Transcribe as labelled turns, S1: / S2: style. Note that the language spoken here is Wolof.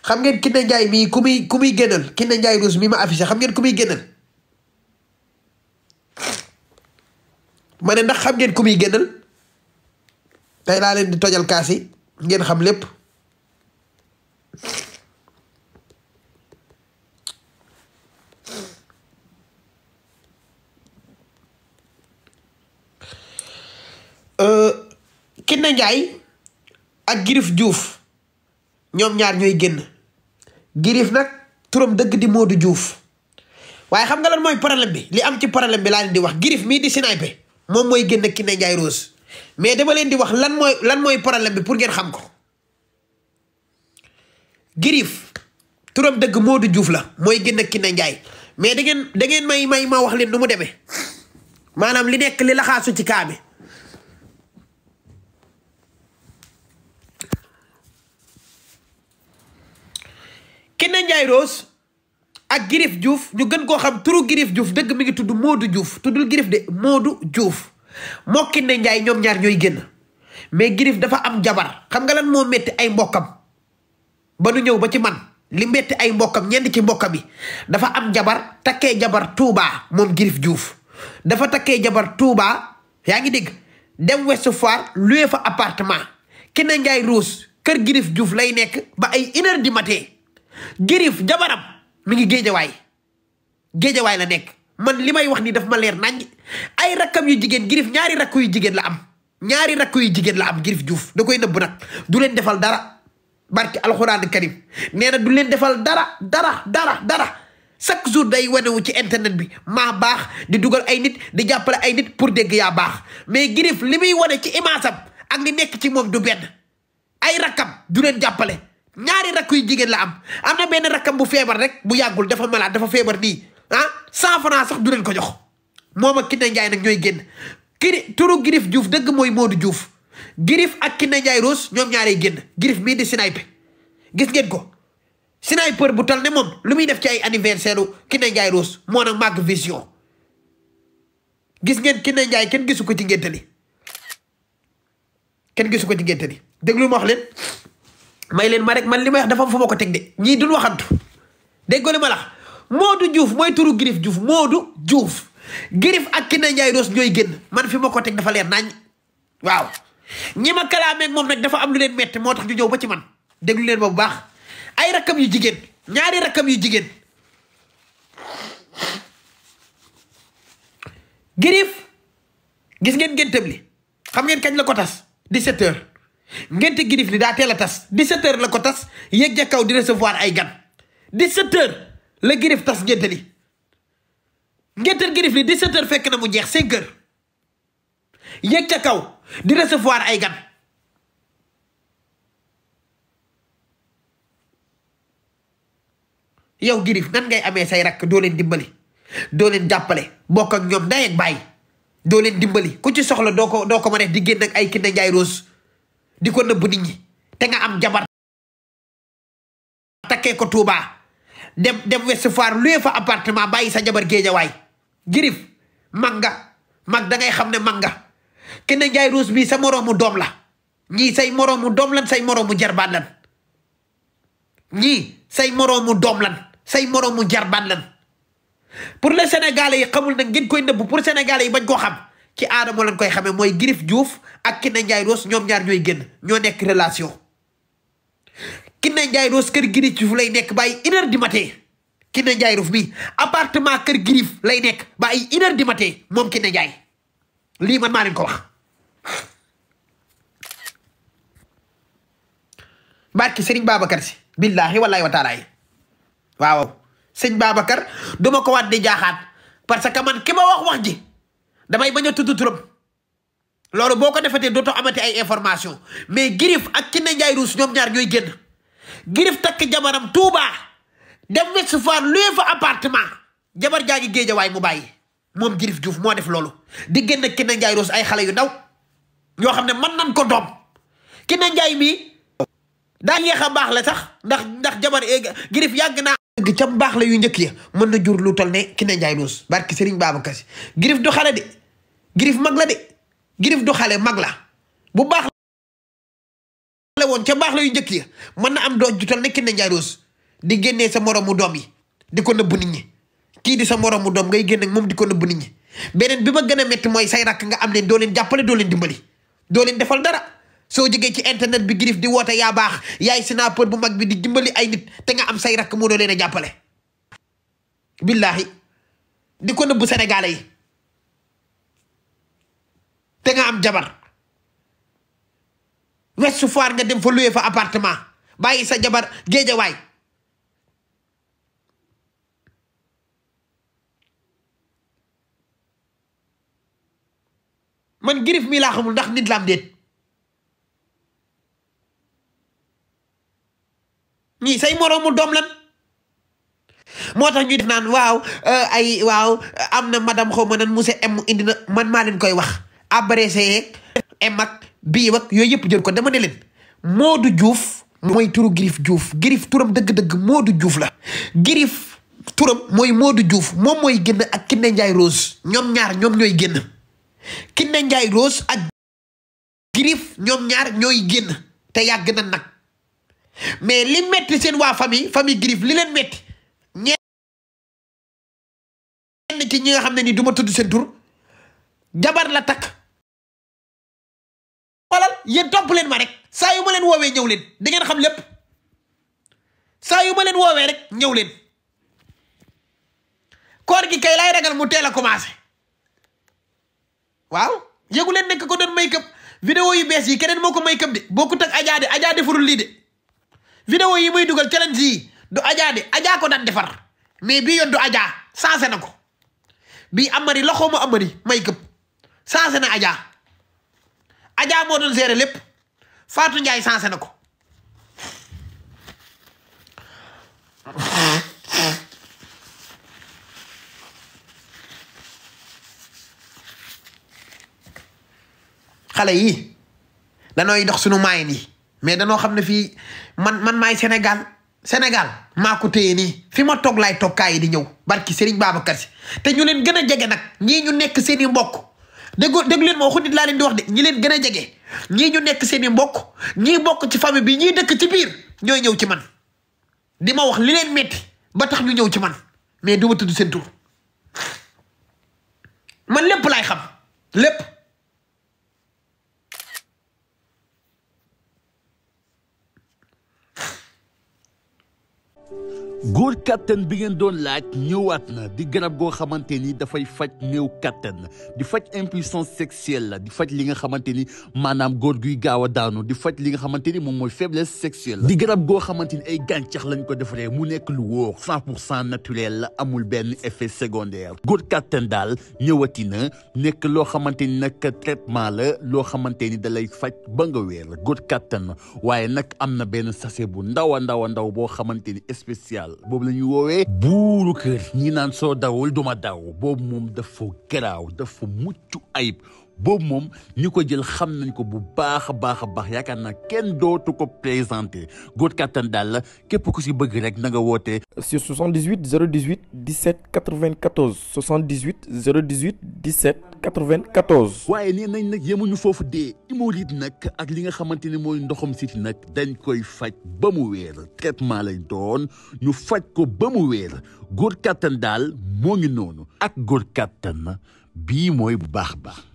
S1: xam ngeen Kiné Ndiaye mii ku muy génnal Kiné Ndiaye Rose mi ma affiché xam ngeen ku muy génnal ma ne ndax xam ngeen ku muy génnal tey laa leen di tojal kaas yi ngeen xam lépp Kiné Ndiaye ak Girif Diouf ñoom ñaar ñooy génn Girif nag turam dëgg di Modou Diouf waaye xam nga lan mooy problème bi li am ci problème bi laa leen di wax Girif mii di sniper moom mooy génn Kiné Ndiaye Rose mais dama leen di wax lan mooy problème bi pour ngeen xam ko Girif turam dëgg Modou Diouf la mooy génn Kiné Ndiaye mais da ngeen may ma wax leen nu mu demee maanaam li nekk li laxaasu ci kaa bi Kiné Ndiaye Rose ak Girif Diouf ñu gën koo xam turu Girif Diouf dëgg mi ngi tudd Modou Diouf tuddul Girif de Modou Diouf moo Kiné Ndiaye ñoom ñaar ñooy génn mais Girif dafa am jabar xam nga lan moo metti ay mbokkam ba nu ñëw ba ci man li metti ay mbokkam ñenn ci mbokkam yi dafa am jabar takkee jabar Touba moom Girif Diouf dafa takkee jabar Touba yaa ngi dégg dem Ouest Foire loué fa appartement Kiné Ndiaye Rose kër Girif Diouf lay nekk ba ay 1h du matin Girif jabaram mi ngi géejawaay la nekk man li may wax ni daf ma leer nañ ay rakkam yu jigéen Girif ñaari rakk yu jigéen la am Girif Diouf da koy nëbb nag du leen defal dara barki alxuraan karim nee na du leen defal dara chaque jour day wanewu ci internet bi maa baax di dugal ay nit di jàppale ay nit pour dégg yaa baax mais Girif li muy wane ci image am ak li nekk ci moom du benn ay rakkam du leen jàppale ñaari rakk yu jigéen la am na benn rakkam bu feebar rek bu yàggul dafa malade dafa feebar nii 100 francs sax du leen ko jox moom ak Kiné Ndiaye nag ñooy génn turu Girif Diouf dëgg mooy Modou Diouf Girif ak Kiné Ndiaye Rose ñoom ñaaree génn Girif mii di sniper gis ngeen ko sniper bu tal ne moom lu muy def ci ay anniversaire u Kiné Ndiaye Rose moo nag Mag Vision gis ngeen Kiné Ndiaye kenn gisu ko ci ngénte li déglu ma wax leen may leen ma rek man li may wax dafa fa ma ko teg de ñii duñ waxantu déggoo li ma la Modou Diouf mooy turu Girif Diouf Modou Diouf Girif ak Kiné Ndiaye Rose ñooy génn man fi ma ko teg dafa leer nañ waaw ñi ma kalaameeg moom nag dafa am lu leen metti moo tax ñu ñëw ba ci man déglu leen ma bu baax ay rakkam yu jigéen ñaari rakkam yu jigéen Girif gis ngeen ngéntam li xam ngeen kañ la ko tas 17h ngénte Girif li daa teel a tas 17h la ko tas yéeg ja kaw di recevoir ay gan 17h la Girif tas ngénte li ngénte Girif li 17h fekk na mu jeex 5h yéeg ca kaw di recevoir ay gan yow Girif nan ngay amee say rakk doo leen dimbali doo leen jàppale bokk ak ñoom ndey ak baay doo leen dimbali ku ci soxla doo ko ma def di génn ak ay Kiné Ndiaye Rose di ko nëbb nit ñi te nga am jabar takkee ko Touba dem Ouest Foire loué fa appartement bàyyi sa jabar géejawaay Girif mag da ngay xam ne mag nga Kiné Ndiaye Rose bii sa moroomu doom la ñii say moroomu doom lan say moroomu jarbaat lan ñii say moroomu doom lan say moroomu jarbaat lan pour les Sénégalais yi xamul nag ngeen koy nëbb pour Sénégalais yi bañ koo xam ci aadama lañ koy xamee mooy Girif Diouf ak Kiné Ndiaye Rose ñoom ñaar ñooy génn ñoo nekk relation Kiné Ndiaye Rose kër Girif Diouf lay nekk ba ay 1h du matin Kiné Ndiaye Rose bi appartement kër Girif lay nekk ba ay 1h du matin moom Kiné Ndiaye lii man maa leen ko wax barki Serigne Babacar Si billahi wallahi wa taala yi waaw sëñ Babacar duma ko waat di jaaxaat parce que man ki ma wax ji damay bañ a tudd turam loolu boo ko defatee dootoo amati ay information mais Girif ak Kiné Ndiaye Rose ñoom ñaar ñooy génn Girif takk jabaram Touba dem Ouest Foire loué fa appartement jabar jaa ngi géejawaay mu bàyyi moom Girif Diouf moo def loolu di génn ak Kiné Ndiaye Rose ay xale yu ndaw yoo xam ne mën nan ko doom Kiné Ndiaye mii daa yéex a baax la sax ndax jabar Girif yàgg naa ca baax la yu njëkk ya mën na jur lu tol ne Kiné Ndiaye Rose barki Serigne Babacar Si Girif du xale de Girif mag la de Girif du xale mag la bu baax la woon ca baax la yu njëkk ya mën na am dooj ju tol ne Kiné Ndiaye Rose di génnee sa moromu doom yi di ko nëbb nit ñi kii di sa moromu doom ngay génne moom di ko nëbb nit ñi beneen bi ma gën a métti mooy say rakk nga am leen doo leen jàppale doo leen dimbali doo leen defal dara soo jógee ci internet bi Griff di woote yaa baax yaay snapper bu mag bi di dimbali ay nit te nga am say rakk moo doo leen a jàppale billahi di ko nëbb Sénégalais yi te nga am jabar Ouest Foire nga dem fa loué fa appartement bàyyi sa jabar Géejawaay man Griff mi laa xamul ndax nit la am déet ñii say moroomu doom lan moo tax ñuy def naan waaw waaw am na madame xaw ma nan monsieur M indi na man maa leen koy wax abrégé yeeg M ak bii ak yooyu yëpp jël ko dama ne leen Modou Diouf mooy turu Griff Diouf Griff turam dëgg-dëgg Modou Diouf la Griff turam mooy Modou Diouf moom mooy génn ak Kiné Ndiaye Rose ñoom ñaar ñoom ñooy génn Kiné Ndiaye Rose ak Griff ñoom ñaar ñooy génn te yàgg na nag mais li metti seen waa famille Griff li leen metti ñenn ci ñi nga xam ne ni du ma tudd seen tur jabar la takk xoolal yéen topp leen ma rek saa yu ma leen woowee ñëw leen di ngeen xam lépp saa yu ma leen woowee rek ñëw leen koor gi kay laay ragal mu teel a commencé waaw yëgu leen nekk ko doon make up vidéo yu bees yi keneen moo ko make up de bokkut ak Adja defarul lii de vidéo yi muy dugal challenge yi du Adja ko daan defar mais bii yoon du Adja sensé na ko bii Amari loxo ma Amari make up sensé na Adja moo doon gérer lépp Fatou Ndiaye sensé na ko xale yi danooy dox suñu maayin yi mais danoo xam ne fii man maay Sénégal maa ko téye nii fi ma toog laay toog kaa yi di ñëw barki Serigne Babacar Si te ñu leen gën a jege nag ñii ñu nekk seen i mbokk dégg leen ma waxu nit laa leen di wax de ñi leen gën a jege ñii ñu nekk seen i mbokk ñii bokk ci famille bi ñii dëkk ci biir ñooy ñëw ci man di ma wax li leen metti ba tax ñu ñëw ci man mais du ma tudd seen tur man lépp laay xam lépp
S2: góor kattan bi ngeen doon laaj ñëwaat na di garab goo xamante ni dafay faj néew kattan di faj impuissance sexuelle la di faj li nga xamante ni maanaam góor guy gaaw a daanu di faj li nga xamante ni moom mooy faiblesse sexuelle di garab goo xamante ni ay gàncax lañ ko defaree mu nekk lu wóor 100% naturel la amul benn effet secondaire góor kattan daal ñëwati na nekk loo xamante ni nag traitement la loo xamante ni da lay faj ba nga wér góor kattan waaye nag am na benn sachet bu ndaw a ndaw boo xamante ni spécial boobu la ñuy woowee buuru kër ñi naan soo dawul duma daw boobu moom dafa garaaw dafa mucc ayib boobu moom ñi ko jël xam nañ ko bu baax a baax yaakaar naa kenn dootu ko présenté góor kattan daal la képp ku si bëgg rek na nga woote
S3: sur 78 018 17 94 78 018 17 94.
S2: waaye nee nañ nag yemuñu foofu dee hémorroïde nag ak li nga xamante ni mooy ndoxam siti nag dañ koy faj ba mu wéer traitement lay doon ñu faj ko ba mu wéer góor kattan daal moo ngi noonu ak góor kattan bii mooy bu baax.